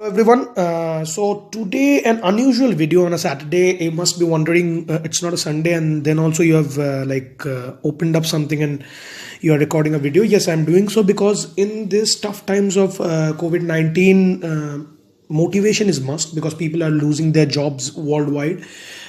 Everyone, so today an unusual video on a Saturday. You must be wondering, it's not a Sunday, and then also you have opened up something and you are recording a video. Yes, I'm doing so because in these tough times of COVID-19, motivation is must, because people are losing their jobs worldwide,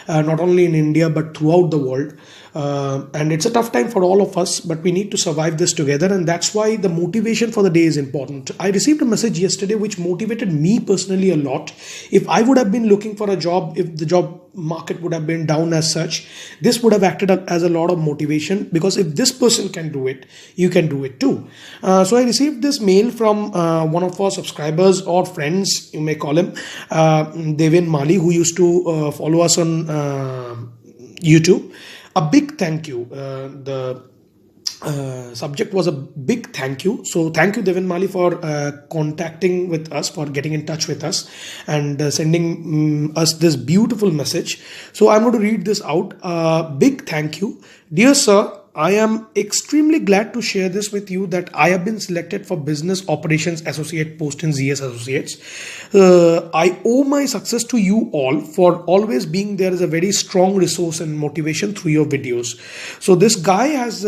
not only in India but throughout the world. And it's a tough time for all of us, but we need to survive this together, and that's why the motivation for the day is important. I received a message yesterday which motivated me personally a lot. If I would have been looking for a job, if the job market would have been down as such, this would have acted as a lot of motivation, because if this person can do it, you can do it too. So I received this mail from one of our subscribers or friends, you may call him, Deven Mali, who used to follow us on YouTube. A big thank you. The subject was a big thank you. So thank you, Deven Mali, for contacting with us, for getting in touch with us and sending us this beautiful message. So I'm going to read this out. Big thank you. Dear sir, I am extremely glad to share this with you that I have been selected for Business Operations Associate post in ZS Associates. I owe my success to you all for always being there as a very strong resource and motivation through your videos. So this guy has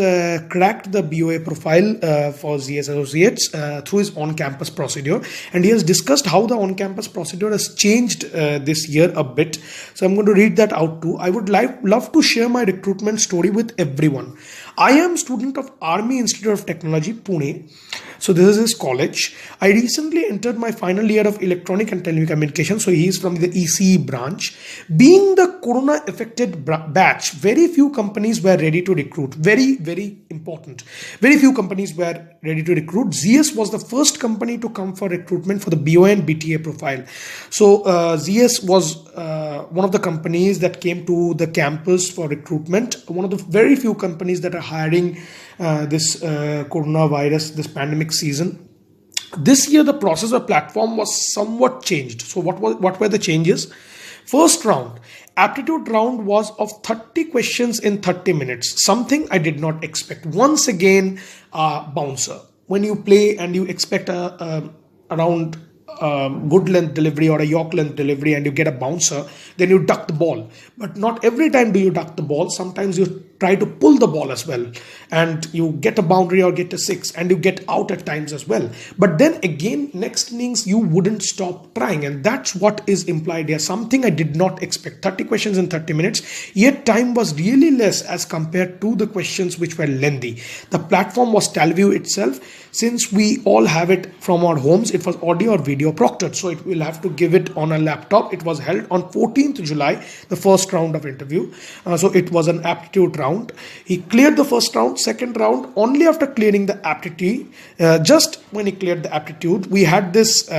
cracked the BOA profile for ZS Associates through his on-campus procedure, and he has discussed how the on-campus procedure has changed this year a bit. So I'm going to read that out too. I would love to share my recruitment story with everyone. I am student of Army Institute of Technology, Pune. So this is his college. I recently entered my final year of electronic and telecommunication. So he is from the ECE branch. Being the corona affected batch, very few companies were ready to recruit. Very, very important. Very few companies were ready to recruit. ZS was the first company to come for recruitment for the BOA and BTA profile. So ZS was one of the companies that came to the campus for recruitment. One of the very few companies that are hiring this coronavirus, this pandemic season. This year, the process or platform was somewhat changed. So what were the changes? First round, aptitude round was of 30 questions in 30 minutes, something I did not expect. Once again, bouncer. When you play and you expect around good length delivery or a York length delivery and you get a bouncer, then you duck the ball. But not every time do you duck the ball. Sometimes you try to pull the ball as well, and you get a boundary or get a six, and you get out at times as well. But then again, next innings you wouldn't stop trying, and that's what is implied here. Something I did not expect. 30 questions in 30 minutes, yet time was really less as compared to the questions which were lengthy. The platform was Talview itself. Since we all have it from our homes, it was audio or video proctored, so it will have to give it on a laptop. It was held on 14th July, the first round of interview. So it was an aptitude round. He cleared the first round. Second round, only after clearing the aptitude, just when he cleared the aptitude, we had this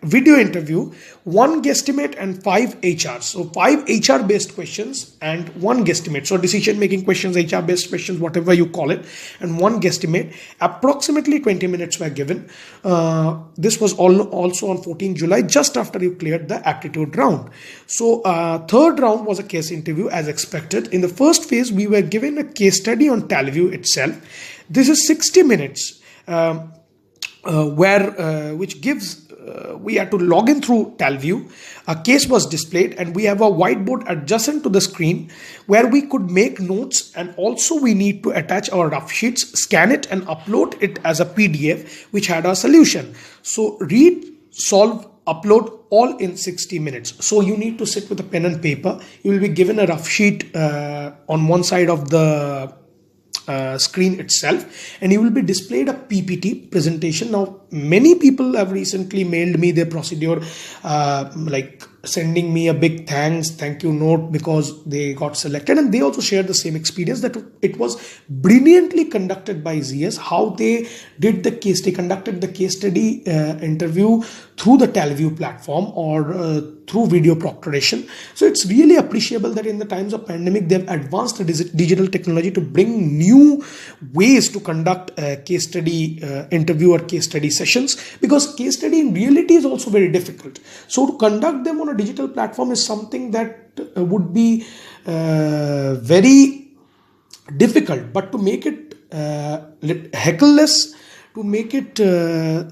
video interview, 1 guesstimate and 5 HRs. So 5 HR based questions and 1 guesstimate. So decision making questions, HR based questions, whatever you call it, and 1 guesstimate. Approximately 20 minutes were given. This was also on 14th July, just after you cleared the aptitude round. So third round was a case interview as expected. In the first phase, we were given a case study on Talview itself. This is 60 minutes which gives we had to log in through Talview. A case was displayed, and we have a whiteboard adjacent to the screen where we could make notes, and also we need to attach our rough sheets, scan it and upload it as a PDF which had our solution. So read, solve, upload all in 60 minutes. So you need to sit with a pen and paper. You will be given a rough sheet on one side of the screen itself, and you will be displayed a PPT presentation. Now many people have recently mailed me their procedure, like sending me a big thank you note because they got selected, and they also shared the same experience that it was brilliantly conducted by ZS, how they did the case. They conducted the case study interview through the Talview platform or through video proctoration. So it's really appreciable that in the times of pandemic, they've advanced the digital technology to bring new ways to conduct case study interview or case study sessions, because case study in reality is also very difficult. So to conduct them on a digital platform is something that would be very difficult, but to make it heckleless, to make it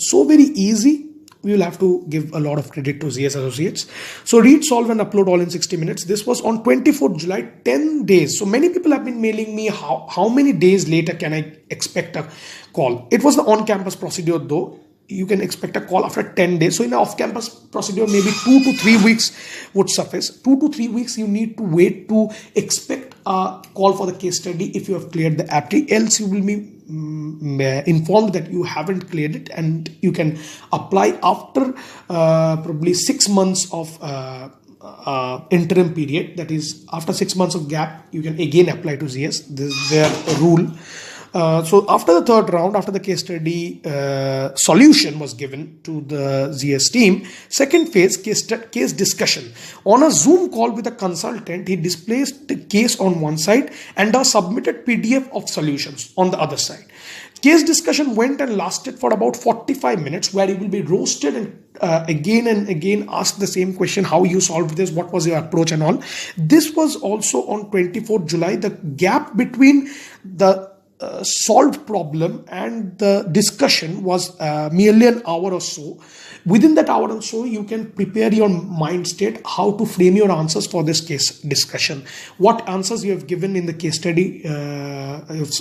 so very easy, we will have to give a lot of credit to ZS Associates. So read, solve and upload all in 60 minutes. This was on 24th July, 10 days. So many people have been mailing me how many days later can I expect a call. It was the on-campus procedure though. You can expect a call after 10 days. So in an off-campus procedure, maybe 2 to 3 weeks would suffice. 2 to 3 weeks you need to wait to expect a call for the case study if you have cleared the aptitude. Else you will be informed that you haven't cleared it, and you can apply after probably 6 months of interim period. That is, after 6 months of gap, you can again apply to ZS. This is their rule. So after the third round, after the case study solution was given to the ZS team, second phase, case discussion. On a Zoom call with a consultant, he displays the case on one side and a submitted PDF of solutions on the other side. Case discussion went and lasted for about 45 minutes, where he will be roasted and again asked the same question: how you solved this, what was your approach and all. This was also on 24th July. The gap between the solved problem and the discussion was merely an hour or so. Within that hour or so, you can prepare your mind state how to frame your answers for this case discussion. What answers you have given in the case study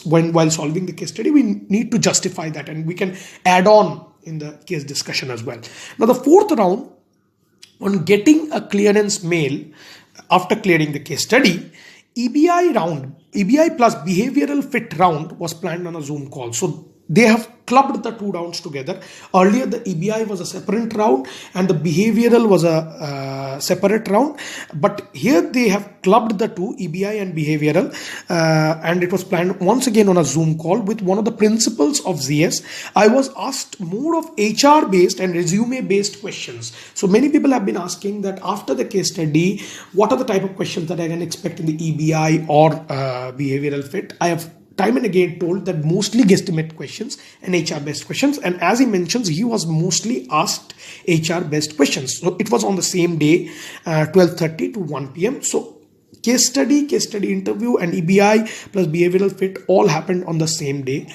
while solving the case study, we need to justify that, and we can add on in the case discussion as well. Now the fourth round, on getting a clearance mail after clearing the case study, EBI plus behavioral fit round was planned on a Zoom call. So they have clubbed the two rounds together. Earlier, the EBI was a separate round and the behavioral was a separate round. But here they have clubbed the two, EBI and behavioral, and it was planned once again on a Zoom call with one of the principals of ZS. I was asked more of HR based and resume based questions. So many people have been asking that after the case study, what are the type of questions that I can expect in the EBI or behavioral fit. I have time and again told that mostly guesstimate questions and HR based questions, and as he mentions, he was mostly asked HR based questions. So it was on the same day, 12:30 to 1 p.m. So case study interview and EBI plus behavioral fit all happened on the same day.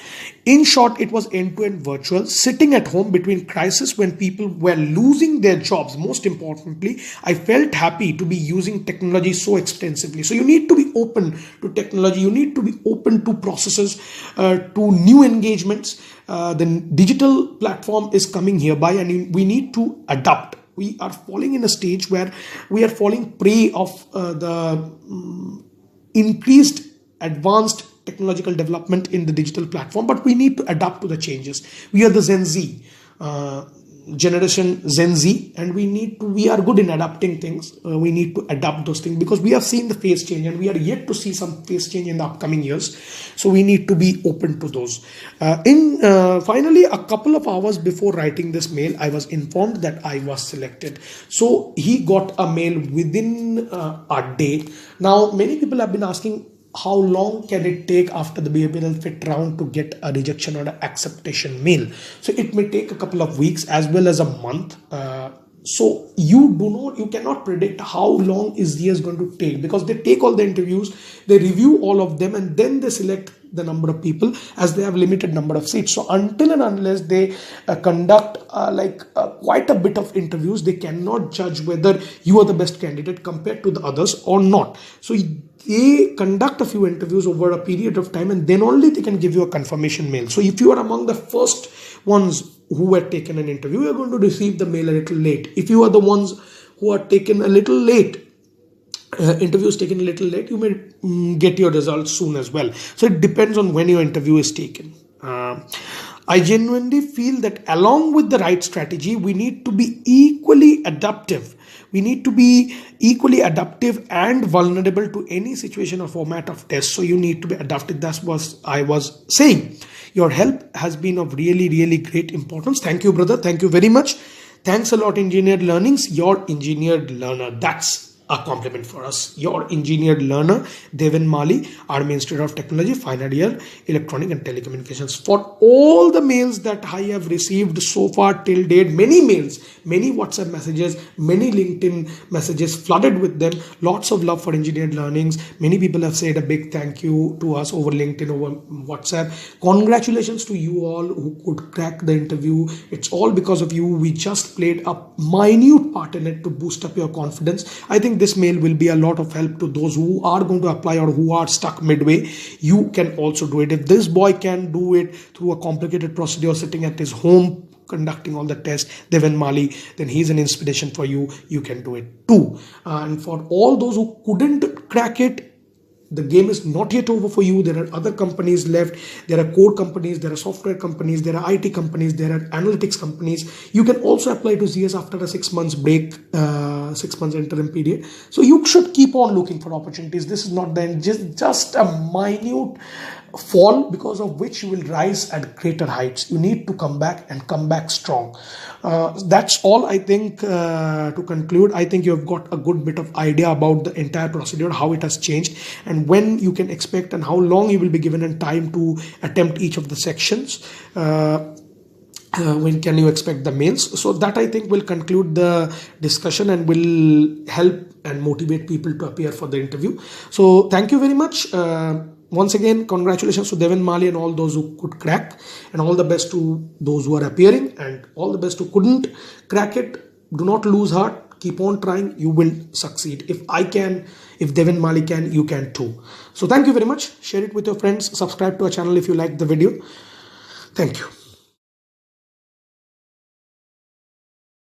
In short, it was end-to-end virtual, sitting at home between crisis when people were losing their jobs. Most importantly, I felt happy to be using technology so extensively. So you need to be open to technology. You need to be open to processes, to new engagements. The digital platform is coming hereby, and we need to adapt. We are falling in a stage where we are falling prey of the increased advanced technological development in the digital platform, but we need to adapt to the changes. We are the Gen Z, generation Gen Z, and we are good in adapting things. We need to adapt those things because we have seen the phase change and we are yet to see some phase change in the upcoming years. So we need to be open to those. Finally, a couple of hours before writing this mail, I was informed that I was selected. So he got a mail within a day. Now, many people have been asking, how long can it take after the behavioral fit round to get a rejection or an acceptation mail? So it may take a couple of weeks as well as a month. So you cannot predict how long is ZS going to take, because they take all the interviews, they review all of them, and then they select the number of people, as they have limited number of seats. So until and unless they conduct quite a bit of interviews, they cannot judge whether you are the best candidate compared to the others or not. So they conduct a few interviews over a period of time, and then only they can give you a confirmation mail. So if you are among the first ones who were taken an interview, you are going to receive the mail a little late. If you are the ones who are taken a little late, interviews taken a little late, you may get your results soon as well. So it depends on when your interview is taken. I genuinely feel that along with the right strategy, we need to be equally adaptive. We need to be equally adaptive and vulnerable to any situation or format of test. So you need to be adaptive. That's what I was saying. Your help has been of really, really great importance. Thank you, brother. Thank you very much. Thanks a lot, Engineered Learnings. Your engineered learner. That's a compliment for us. Your engineered learner, Deven Mali, Army Institute of Technology, final year, Electronic and Telecommunications. For all the mails that I have received so far till date, many mails, many WhatsApp messages, many LinkedIn messages flooded with them. Lots of love for engineered learnings. Many people have said a big thank you to us over LinkedIn, over WhatsApp. Congratulations to you all who could crack the interview. It's all because of you. We just played a minute part in it to boost up your confidence. I think this mail will be a lot of help to those who are going to apply or who are stuck midway. You can also do it. If this boy can do it through a complicated procedure sitting at his home conducting all the tests, Deven Mali, then he's an inspiration for you. You can do it too. And for all those who couldn't crack it, the game is not yet over for you. There are other companies left. There are core companies, there are software companies, there are IT companies, there are analytics companies. You can also apply to ZS after a 6 months break, 6 months interim period. So you should keep on looking for opportunities. This is not the end, just a minute fall because of which you will rise at greater heights. You need to come back and come back strong. That's all I think. To conclude, I think you have got a good bit of idea about the entire procedure, how it has changed, and when you can expect and how long you will be given in time to attempt each of the sections. When can you expect the mails? So that I think will conclude the discussion and will help and motivate people to appear for the interview. So thank you very much. Once again, congratulations to Deven Mali and all those who could crack, and all the best to those who are appearing, and all the best who couldn't crack it. Do not lose heart. Keep on trying. You will succeed. If I can, if Deven Mali can, you can too. So thank you very much. Share it with your friends. Subscribe to our channel if you liked the video. Thank you.